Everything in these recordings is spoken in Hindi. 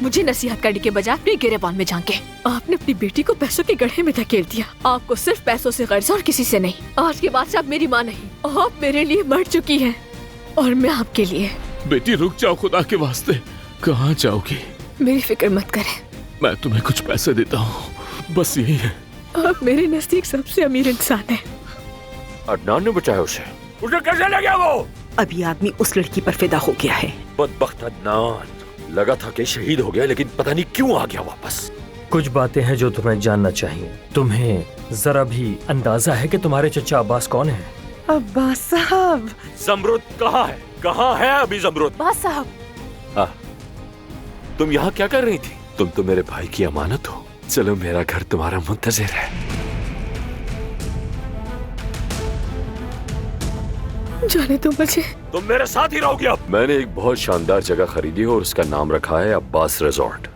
मुझे नसीहत करने के बजाय अपने गिरेबान में झांके। आपने अपनी बेटी को पैसों के गड्ढे में धकेल दिया। आपको सिर्फ पैसों से गर्ज और किसी से नहीं। आज के बाद से आप मेरी माँ नहीं, आप मेरे लिए मर चुकी हैं और मैं आपके लिए। बेटी रुक जाओ, खुदा के वास्ते। कहाँ जाओगी? मेरी फिक्र मत करें, मैं तुम्हें कुछ पैसे देता हूँ, बस यही है। आप मेरे नजदीक सबसे अमीर इंसान हैं। अदनान ने बचाया उसे कैसे लग गया वो? अभी आदमी उस लड़की पर फिदा हो गया है। बदबख्त अदनान, लगा था कि शहीद हो गया, लेकिन पता नहीं क्यों आ गया वापस। कुछ बातें हैं जो तुम्हें जानना चाहिए। तुम्हें जरा भी अंदाजा है कि तुम्हारे चचा अब्बास कौन है? अब्बास साहब। जमरुद कहाँ है? कहाँ है अभी जमरुद? अब्बास साहब, तुम यहाँ क्या कर रही थी? तुम तो मेरे भाई की अमानत हो। चलो, मेरा घर तुम्हारा मुंतजिर है। जाने दो मुझे। तुम मेरे साथ ही रहोगी अब। मैंने एक बहुत शानदार जगह खरीदी है और उसका नाम रखा है अब्बास रिजॉर्ट।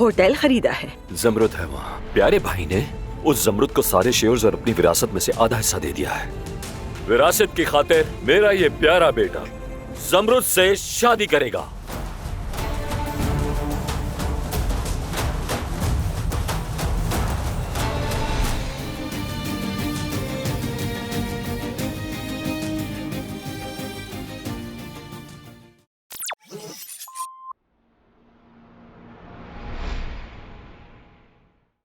होटल खरीदा है? जमरुद है वहाँ। प्यारे भाई ने उस जमरुद को सारे शेयर्स और अपनी विरासत में से आधा हिस्सा दे दिया है। विरासत की खातिर मेरा ये प्यारा बेटा जमरुद से शादी करेगा।